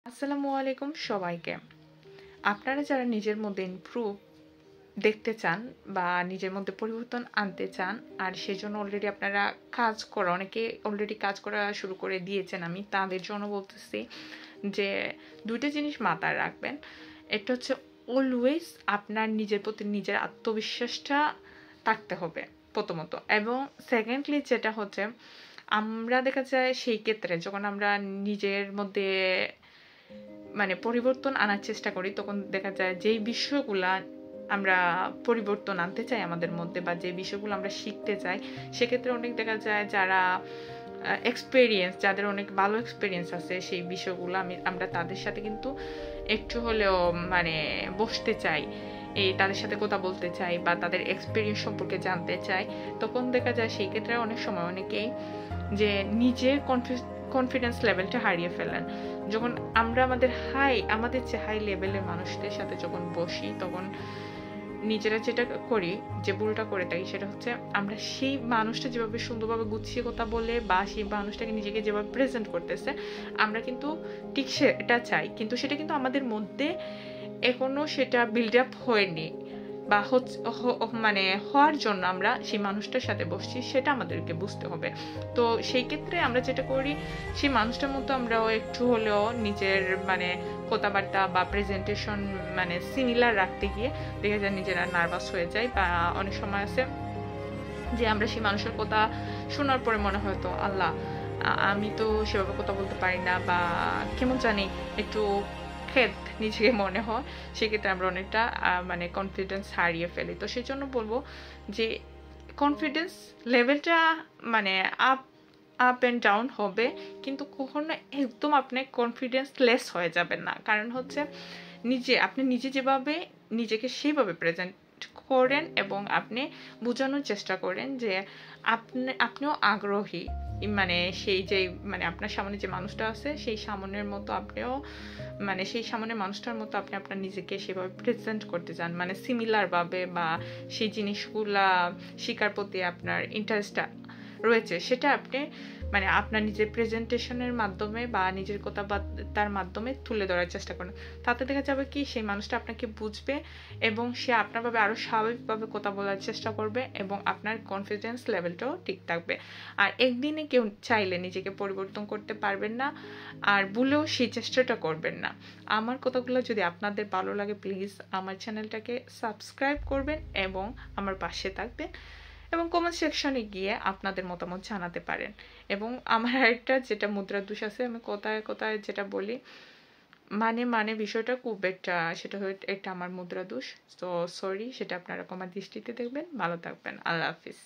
আসসালামু আলাইকুম সবাইকে। আপনারা যারা নিজের মধ্যে ইমপ্রুভ দেখতে চান বা নিজের মধ্যে পরিবর্তন আনতে চান, আর সেজন্য অলরেডি আপনারা অনেকে অলরেডি কাজ করা শুরু করে দিয়েছেন, আমি তাদের জন্য বলতেছি যে দুইটা জিনিস মাথায় রাখবেন। একটা হচ্ছে অলওয়েজ আপনার নিজের প্রতি নিজের আত্মবিশ্বাসটা থাকতে হবে প্রথমত, এবং সেকেন্ডলি যেটা হচ্ছে আমরা দেখা যায় সেই ক্ষেত্রে যখন আমরা নিজের মধ্যে পরিবর্তন আনার চেষ্টা করি, তখন দেখা যায় যেই বিষয়গুলা আমরা পরিবর্তন আনতে চাই আমাদের মধ্যে বা যে বিষয়গুলো আমরা শিখতে চাই, সেক্ষেত্রে অনেক দেখা যায় যারা যাদের অনেক ভালো এক্সপিরিয়েন্স আছে সেই বিষয়গুলো আমরা তাদের সাথে কিন্তু একটু হলেও বসতে চাই, তাদের সাথে কথা বলতে চাই বা তাদের এক্সপিরিয়েন্স সম্পর্কে জানতে চাই। তখন দেখা যায় সেই ক্ষেত্রে অনেক সময় অনেকেই যে নিজের কনফিডেন্স লেভেলটা হারিয়ে ফেলেন। যখন আমরা আমাদের যে হাই লেভেলের মানুষদের সাথে যখন বসি, তখন নিজেরা যেটা করি, যে ভুলটা করে থাকি, সেটা হচ্ছে আমরা সেই মানুষটা যেভাবে সুন্দরভাবে গুছিয়ে কথা বলে বা সেই মানুষটাকে নিজেকে যেভাবে প্রেজেন্ট করতেছে, আমরা কিন্তু ঠিক সেটা চাই, কিন্তু সেটা কিন্তু আমাদের মধ্যে এখনো সেটা বিল্ড আপ হয়নি বা হওয়ার জন্য আমরা সেই মানুষটার সাথে বসছি, সেটা আমাদেরকে বুঝতে হবে। তো সেই ক্ষেত্রে আমরা যেটা করি, সেই মানুষটার মতো আমরাও একটু হলেও নিজের কথাবার্তা বা প্রেজেন্টেশন সিমিলার রাখতে গিয়ে দেখা যায় নিজেরা নার্ভাস হয়ে যায়, বা অনেক সময় আছে যে আমরা সেই মানুষের কথা শোনার পরে মনে হয় তো আল্লাহ, আমি তো সেভাবে কথা বলতে পারি না, বা কেমন জানি একটু খেদ নিজেকে মনে হয়। সেক্ষেত্রে আমরা অনেকটা কনফিডেন্স হারিয়ে ফেলি। তো সেই জন্য বলবো যে কনফিডেন্স লেভেলটা আপ আপ অ্যান্ড ডাউন হবে, কিন্তু কখনো একদম আপনি কনফিডেন্স লেস হয়ে যাবেন না। কারণ হচ্ছে আপনি নিজে যেভাবে নিজেকে সেইভাবে প্রেজেন্ট করেন এবং আপনি বোঝানোর চেষ্টা করেন যে আপনিও আগ্রহী, সেই যে আপনার সামনে যে মানুষটা আছে সেই সামনের মতো আপনিও সেই সামনের মানুষটার মতো আপনি আপনার নিজেকে সেভাবে প্রেজেন্ট করতে চান, সিমিলার ভাবে, বা সেই জিনিসগুলা শিকার প্রতি আপনার ইন্টারেস্টটা রয়েছে, সেটা আপনি আপনার নিজের প্রেজেন্টেশনের মাধ্যমে বা নিজের কথাবার্তার মাধ্যমে তুলে ধরার চেষ্টা করেন। তাতে দেখা যাবে কি সেই মানুষটা আপনাকে বুঝবে এবং সে আপনার ভাবে আরো স্বাভাবিকভাবে কথা বলার চেষ্টা করবে, এবং আপনার কনফিডেন্স লেভেলটাও ঠিক থাকবে। আর একদিনে কেউ চাইলে নিজেকে পরিবর্তন করতে পারবেন না, আর ভুলেও সেই চেষ্টাটা করবেন না। আমার কথাগুলো যদি আপনাদের ভালো লাগে, প্লিজ আমার চ্যানেলটাকে সাবস্ক্রাইব করবেন এবং আমার পাশে থাকবেন, এবং কমেন্ট সেকশনে গিয়ে আপনাদের মতামত জানাতে পারেন। এবং আমার আরেকটা যেটা মুদ্রা দোষ আছে, আমি কোথায় কোথায় যেটা বলি বিষয়টা খুব একটা, সেটা এটা আমার মুদ্রা দোষ। তো সরি, সেটা আপনারা ক্ষমার দৃষ্টিতে দেখবেন। ভালো থাকবেন। আল্লাহ হাফিজ।